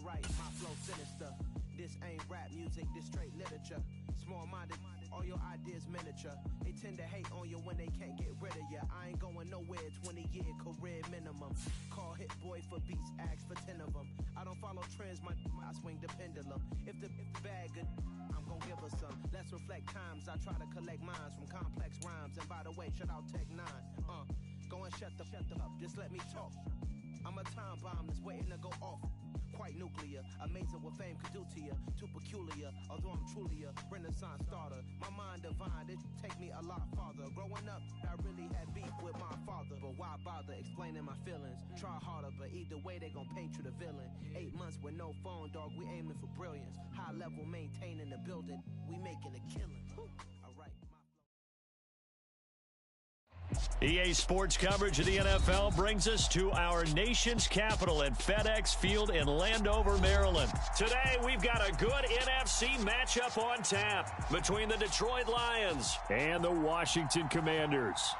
Alright, my flow sinister. This ain't rap music, this straight literature. Small-minded, all your ideas miniature. They tend to hate on you when they can't get rid of you. I ain't going nowhere, 20-year career minimum. Call Hit Boy for beats, ask for 10 of them. I don't follow trends, I swing the pendulum. If the bag good, I'm gonna give her some. Let's reflect times, I try to collect minds from complex rhymes. And by the way, shout out Tech 9. Go and shut the up, just let me talk. I'm a time bomb that's waiting to go off. Quite nuclear, amazing what fame could do to you. Too peculiar, although I'm truly a renaissance starter. My mind divine, it take me a lot farther. Growing up, I really had beef with my father. But why bother explaining my feelings? Try harder, but either way they gon' paint you the villain. 8 months with no phone, dog, we aiming for brilliance. High level maintaining the building, we making a killing. Alright. EA Sports coverage of the NFL brings us to our nation's capital at FedEx Field in Landover, Maryland. Today, we've got a good NFC matchup on tap between the Detroit Lions and the Washington Commanders.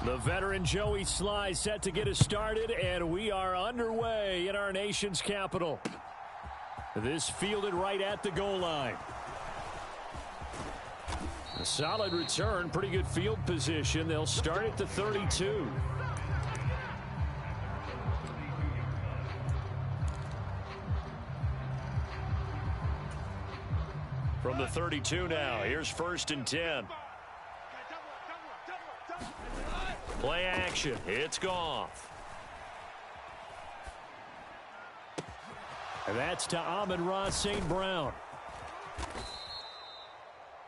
The veteran Joey Sly set to get us started, and we are underway in our nation's capital. This fielded right at the goal line. A solid return, pretty good field position. They'll start at the 32. From the 32 now, here's 1st and 10. Play action. It's Goff. And that's to Amon-Ra St. Brown.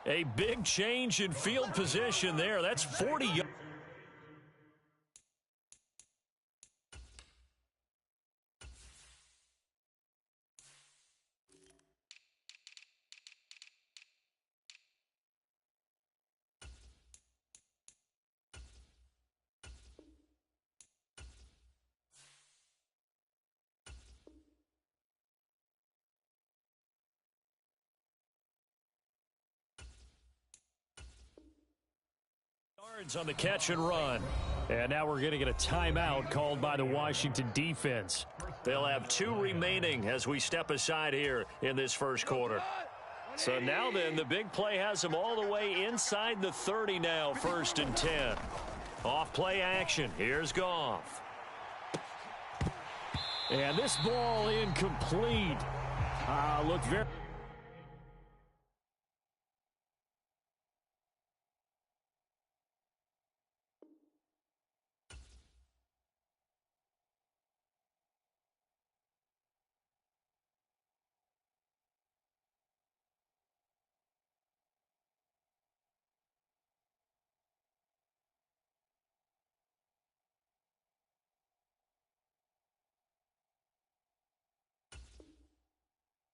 A big change in field position there. That's 40 yards. On the catch and run. And now we're going to get a timeout called by the Washington defense. They'll have 2 remaining as we step aside here in this first quarter. So now then, the big play has them all the way inside the 30 now, 1st and 10. Off play action. Here's Goff. And this ball incomplete. Look very...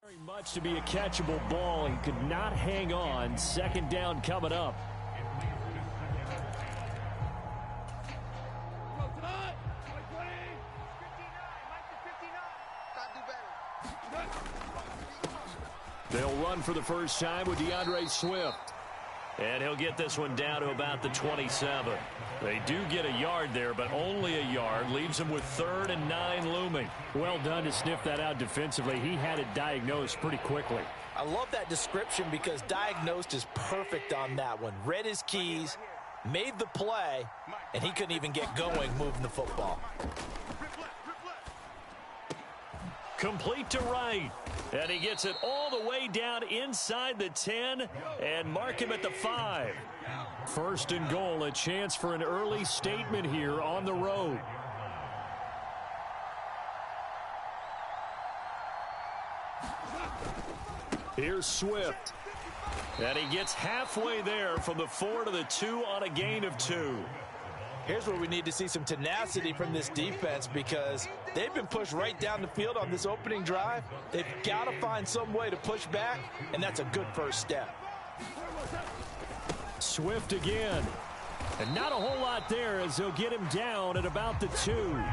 Very much to be a catchable ball. He could not hang on. 2nd down coming up. They'll run for the first time with DeAndre Swift. And he'll get this one down to about the 27. They do get a yard there, but only a yard. Leaves them with 3rd and 9 looming. Well done to sniff that out defensively. He had it diagnosed pretty quickly. I love that description because diagnosed is perfect on that one. Read his keys, made the play, and he couldn't even get going moving the football. Complete to right. And he gets it all the way down inside the 10 and mark him at the 5. 1st and goal, a chance for an early statement here on the road. Here's Swift. And he gets halfway there from the 4 to the 2 on a gain of 2. Here's where we need to see some tenacity from this defense because they've been pushed right down the field on this opening drive. They've got to find some way to push back, and that's a good first step. Swift again. And not a whole lot there as he'll get him down at about the 2.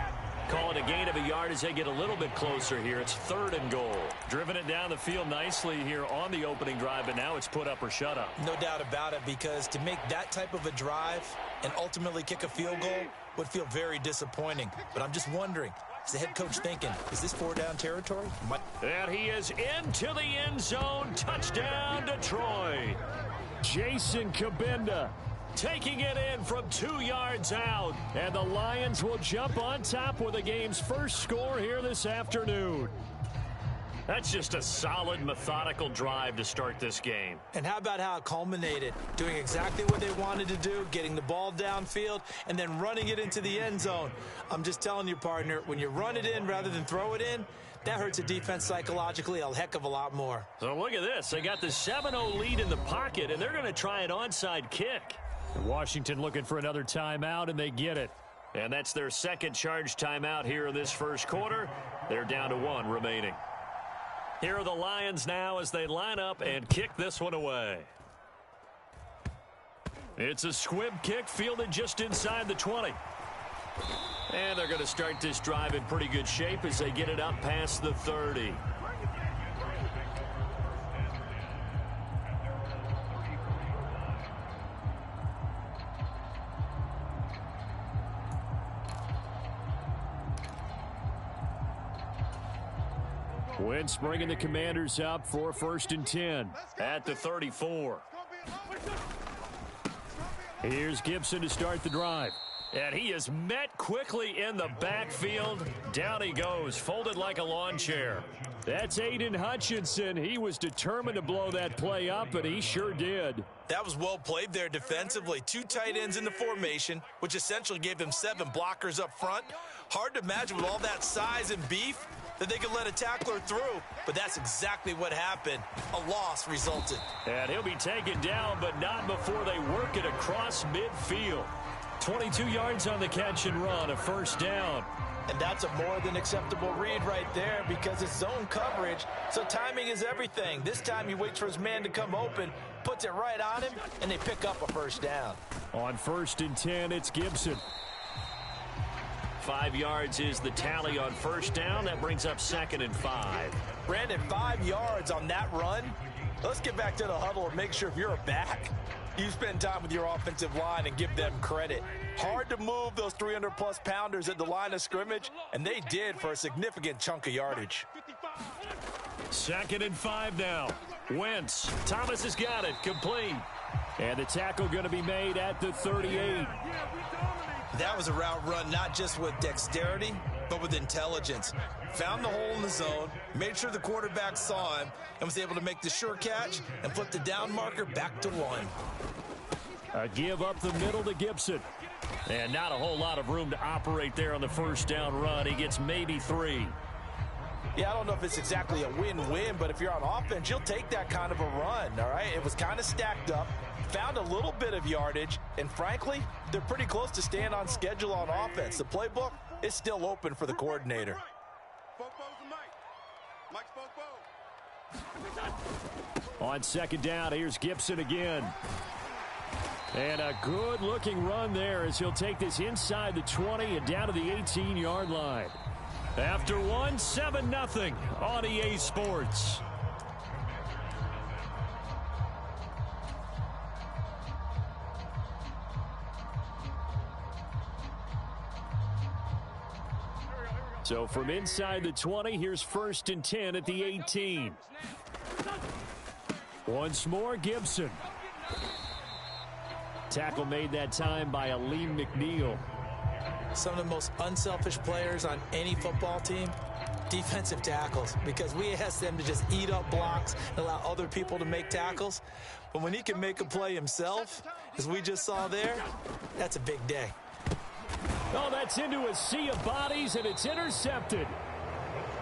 Call it a gain of a yard as they get a little bit closer here. It's 3rd and goal. Driven it down the field nicely here on the opening drive, but now it's put up or shut up. No doubt about it, because to make that type of a drive and ultimately kick a field goal would feel very disappointing. But I'm just wondering, is the head coach thinking, is this 4-down territory? And he is into the end zone. Touchdown, Detroit. Jason Kabinda taking it in from 2 yards out. And the Lions will jump on top with the game's first score here this afternoon. That's just a solid, methodical drive to start this game. And how about how it culminated? Doing exactly what they wanted to do, getting the ball downfield, and then running it into the end zone. I'm just telling you, partner, when you run it in rather than throw it in, that hurts a defense psychologically a heck of a lot more. So look at this. They got the 7-0 lead in the pocket, and they're going to try an onside kick. Washington looking for another timeout, and they get it. And that's their second charge timeout here in this first quarter. They're down to 1 remaining. Here are the Lions now as they line up and kick this one away. It's a squib kick fielded just inside the 20. And they're going to start this drive in pretty good shape as they get it up past the 30. Wentz bringing the Commanders up for 1st and 10 at the 34. Here's Gibson to start the drive. And he is met quickly in the backfield. Down he goes, folded like a lawn chair. That's Aiden Hutchinson. He was determined to blow that play up, and he sure did. That was well played there defensively. 2 tight ends in the formation, which essentially gave them 7 blockers up front. Hard to imagine with all that size and beef that they could let a tackler through, but that's exactly what happened. A loss resulted. And he'll be taken down, but not before they work it across midfield. 22 yards on the catch and run, a 1st down. And that's a more than acceptable read right there because it's zone coverage, so timing is everything. This time he waits for his man to come open, puts it right on him, and they pick up a 1st down. On 1st and 10, it's Gibson. 5 yards is the tally on 1st down. That brings up 2nd and 5. Brandon, 5 yards on that run. Let's get back to the huddle and make sure if you're a back, you spend time with your offensive line and give them credit. Hard to move those 300-plus pounders at the line of scrimmage, and they did for a significant chunk of yardage. 2nd and 5 now. Wentz. Thomas has got it. Complete. And the tackle going to be made at the 38. That was a route run not just with dexterity, but with intelligence. Found the hole in the zone, made sure the quarterback saw him, and was able to make the sure catch and flip the down marker back to 1. A give up the middle to Gibson. And not a whole lot of room to operate there on the 1st down run. He gets maybe 3. Yeah, I don't know if it's exactly a win-win, but if you're on offense, you'll take that kind of a run, all right? It was kind of stacked up, found a little bit of yardage, and frankly, they're pretty close to staying on schedule on offense. The playbook is still open for the coordinator. On 2nd down, here's Gibson again. And a good-looking run there as he'll take this inside the 20 and down to the 18-yard line. After 1, 7-0 on EA Sports. So from inside the 20, here's 1st and 10 at the 18. Once more, Gibson. Tackle made that time by Aleem McNeil. Some of the most unselfish players on any football team, defensive tackles, because we ask them to just eat up blocks and allow other people to make tackles. But when he can make a play himself, as we just saw there, that's a big day. Oh, that's into a sea of bodies, and it's intercepted.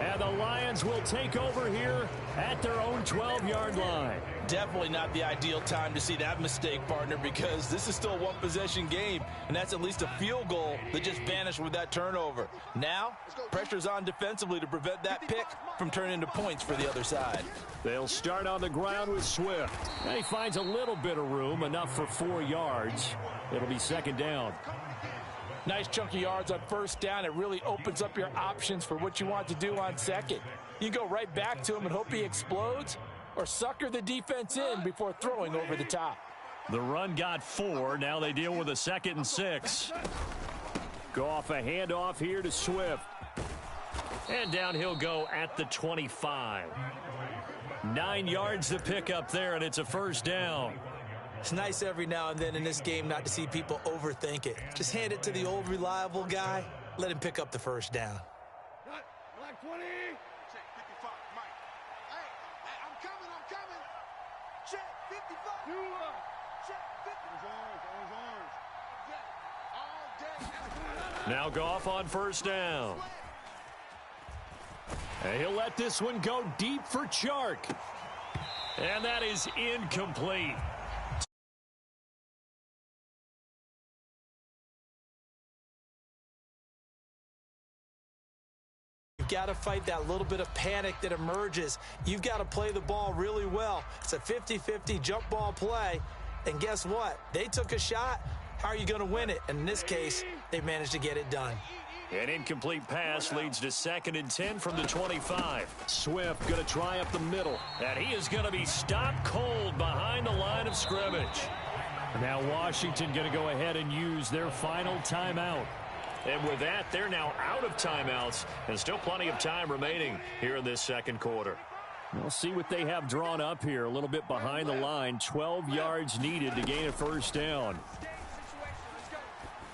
And the Lions will take over here at their own 12-yard line. Definitely not the ideal time to see that mistake, partner, because this is still a one-possession game, and that's at least a field goal that just vanished with that turnover. Now, pressure's on defensively to prevent that pick from turning into points for the other side. They'll start on the ground with Swift. And he finds a little bit of room, enough for 4 yards. It'll be 2nd down. Nice chunky yards on first down. It really opens up your options for what you want to do on second. You go right back to him and hope he explodes, or sucker the defense in before throwing over the top. The run got 4. Now they deal with a 2nd and 6. Goff a handoff here to Swift. And down he'll go at the 25. 9 yards to pick up there, and it's a first down. It's nice every now and then in this game not to see people overthink it. Just hand it to the old reliable guy. Let him pick up the first down. Black 20. Check 55, Mike. Hey, I'm coming. Check 55. Check 50. All day. Now Goff on first down. And he'll let this one go deep for Chark. And that is incomplete. You've got to fight that little bit of panic that emerges. You've got to play the ball really well. It's a 50-50 jump ball play. And guess what? They took a shot. How are you going to win it? And in this case, they managed to get it done. An incomplete pass leads to 2nd and 10 from the 25. Swift going to try up the middle. And he is going to be stopped cold behind the line of scrimmage. Now Washington going to go ahead and use their final timeout. And with that, they're now out of timeouts, and still plenty of time remaining here in this second quarter. We'll see what they have drawn up here. A little bit behind the line. 12 yards needed to gain a first down.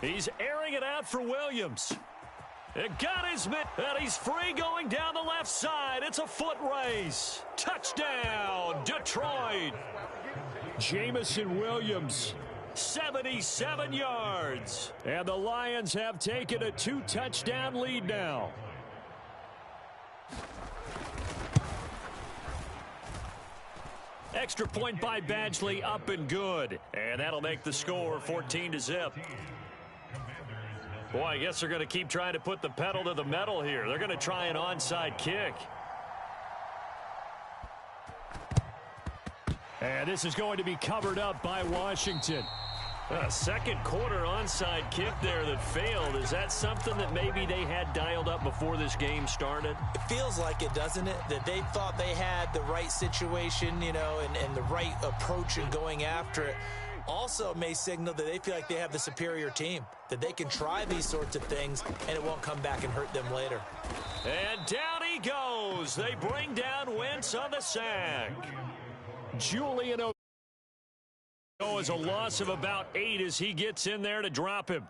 He's airing it out for Williams. It got his man, and he's free going down the left side. It's a foot race. Touchdown, Detroit. Jamison Williams. 77 yards. And the Lions have taken a 2-touchdown lead now. Extra point by Badgley, up and good. And that'll make the score 14-0. Boy, I guess they're going to keep trying to put the pedal to the metal here. They're going to try an onside kick. And this is going to be covered up by Washington. A second quarter onside kick there that failed. Is that something that maybe they had dialed up before this game started? It feels like it, doesn't it? That they thought they had the right situation, you know, and the right approach in going after it. Also may signal that they feel like they have the superior team, that they can try these sorts of things and it won't come back and hurt them later. And down he goes. They bring down Wentz on the sack. Julian is a loss of about 8 as he gets in there to drop him.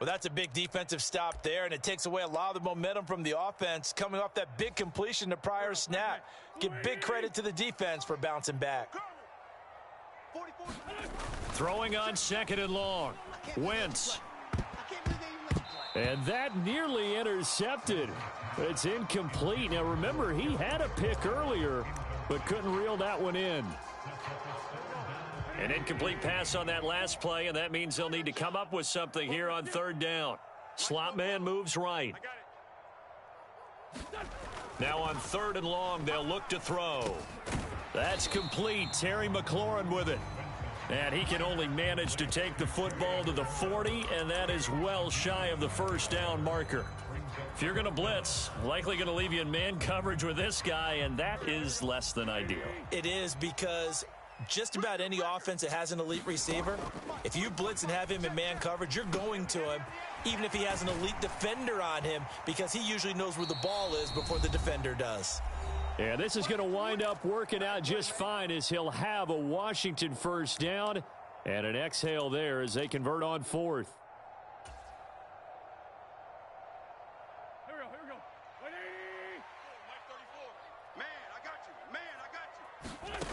Well, that's a big defensive stop there, and it takes away a lot of the momentum from the offense coming off that big completion the prior snap. Give big credit to the defense for bouncing back. Throwing on 2nd and long. Wentz. And that nearly intercepted. It's incomplete. Now, remember, he had a pick earlier, but couldn't reel that one in. An incomplete pass on that last play, and that means they'll need to come up with something here on 3rd down. Slot man moves right. Now on 3rd and long, they'll look to throw. That's complete. Terry McLaurin with it. And he can only manage to take the football to the 40, and that is well shy of the first down marker. If you're going to blitz, likely going to leave you in man coverage with this guy, and that is less than ideal. It is, because just about any offense that has an elite receiver, if you blitz and have him in man coverage, you're going to him, even if he has an elite defender on him, because he usually knows where the ball is before the defender does. Yeah, this is going to wind up working out just fine as he'll have a Washington first down and an exhale there as they convert on 4th. Here we go. 180. Man, I got you.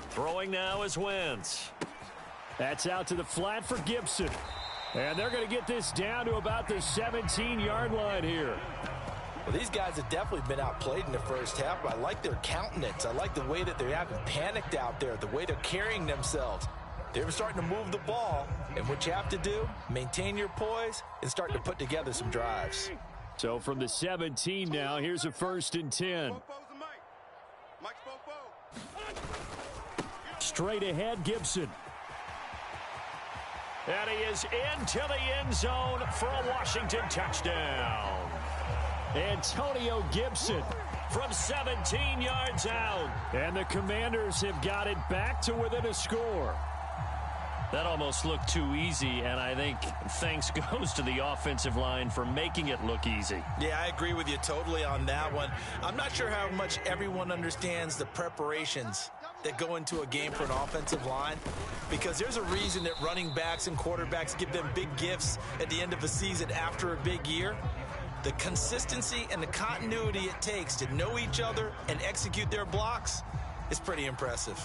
Throwing now is Wentz. That's out to the flat for Gibson. And they're going to get this down to about the 17-yard line here. Well, these guys have definitely been outplayed in the first half, but I like their countenance. I like the way that they haven't panicked out there, the way they're carrying themselves. They're starting to move the ball, and what you have to do, maintain your poise and start to put together some drives. So from the 17 now, here's a 1st and 10. Straight ahead, Gibson. And he is into the end zone for a Washington touchdown. Antonio Gibson from 17 yards out. And the Commanders have got it back to within a score. That almost looked too easy, and I think thanks goes to the offensive line for making it look easy. Yeah, I agree with you totally on that one. I'm not sure how much everyone understands the preparations that go into a game for an offensive line, because there's a reason that running backs and quarterbacks give them big gifts at the end of a season after a big year. The consistency and the continuity it takes to know each other and execute their blocks is pretty impressive.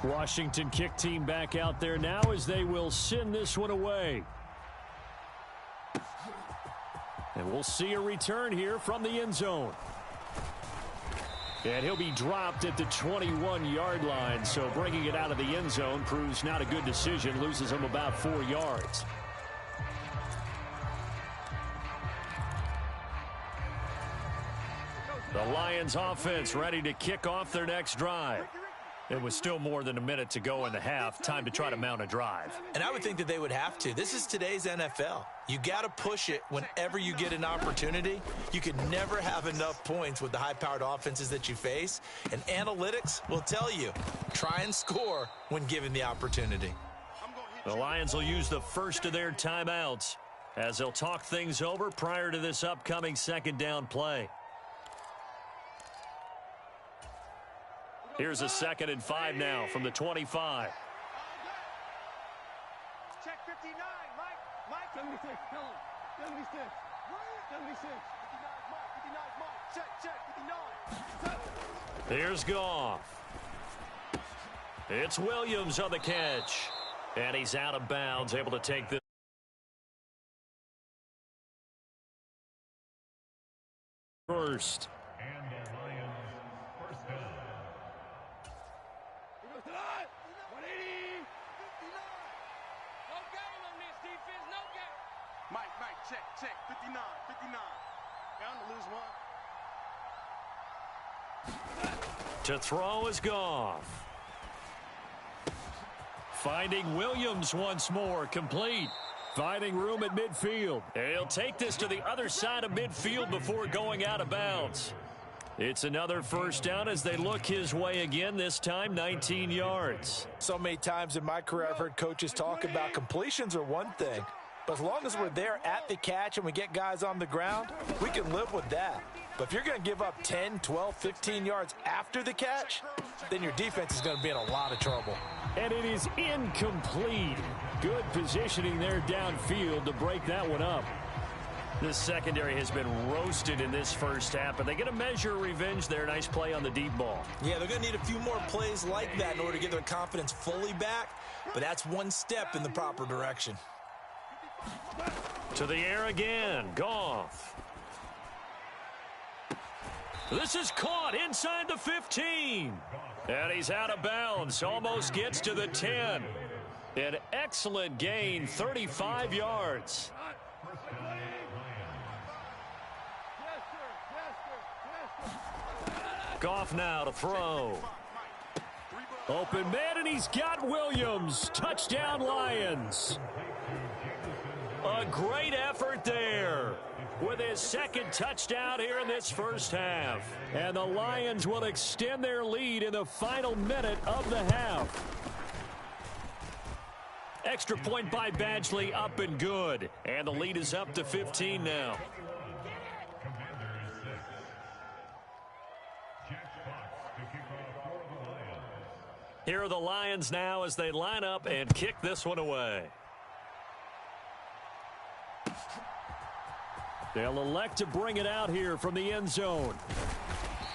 Washington kick team back out there now as they will send this one away. And we'll see a return here from the end zone. And he'll be dropped at the 21-yard line, so bringing it out of the end zone proves not a good decision, loses him about 4 yards. The Lions offense ready to kick off their next drive. It was still more than a minute to go in the half. Time to try to mount a drive. And I would think that they would have to. This is today's NFL. You got to push it whenever you get an opportunity. You can never have enough points with the high-powered offenses that you face. And analytics will tell you, try and score when given the opportunity. The Lions will use the first of their timeouts as they'll talk things over prior to this upcoming second down play. Here's a 2nd and 5 now from the 25. Check 59, Mike. 76, tell him. 76. 76. 59, Mike. Check, 59. Here's Goff. It's Williams on the catch. And he's out of bounds, able to take this first. Check, 59, 59. Bound to lose one. To throw is Goff. Finding Williams once more, complete. Finding room at midfield. He'll take this to the other side of midfield before going out of bounds. It's another first down as they look his way again, this time 19 yards. So many times in my career I've heard coaches talk about completions are one thing. But as long as we're there at the catch and we get guys on the ground, we can live with that. But if you're going to give up 10, 12, 15 yards after the catch, then your defense is going to be in a lot of trouble. And it is incomplete. Good positioning there downfield to break that one up. This secondary has been roasted in this first half, but they get a measure of revenge there. Nice play on the deep ball. Yeah, they're going to need a few more plays like that in order to get their confidence fully back, but that's one step in the proper direction. To the air again, Goff. This is caught inside the 15. And he's out of bounds, almost gets to the 10. An excellent gain, 35 yards. Goff now to throw. Open man, and he's got Williams. Touchdown, Lions. A great effort there with his second touchdown here in this first half. And the Lions will extend their lead in the final minute of the half. Extra point by Badgley, up and good. And the lead is up to 15 now. Here are the Lions now as they line up and kick this one away. They'll elect to bring it out here from the end zone.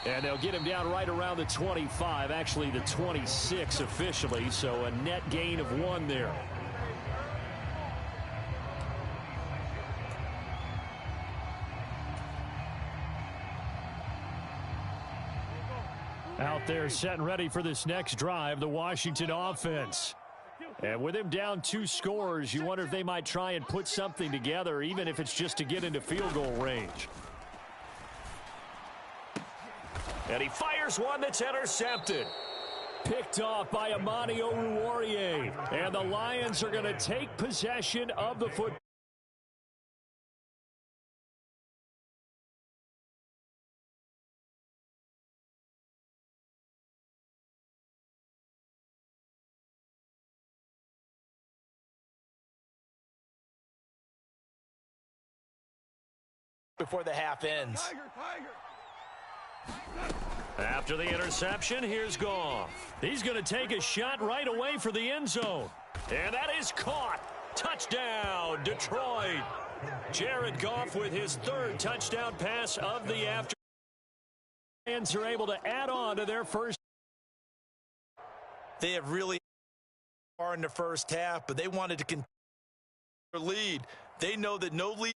And they'll get him down right around the 25, actually the 26 officially, so a net gain of 1 there. Out there set and ready for this next drive, the Washington offense. And with him down 2 scores, you wonder if they might try and put something together, even if it's just to get into field goal range. And he fires one that's intercepted. Picked off by Amani Oruwariye. And the Lions are going to take possession of the football. Before the half ends. After the interception, here's Goff. He's going to take a shot right away for the end zone. And that is caught. Touchdown, Detroit. Jared Goff with his third touchdown pass of the afternoon. Lions are able to add on to their first. They have really far in the first half, but they wanted to continue their lead. They know that no lead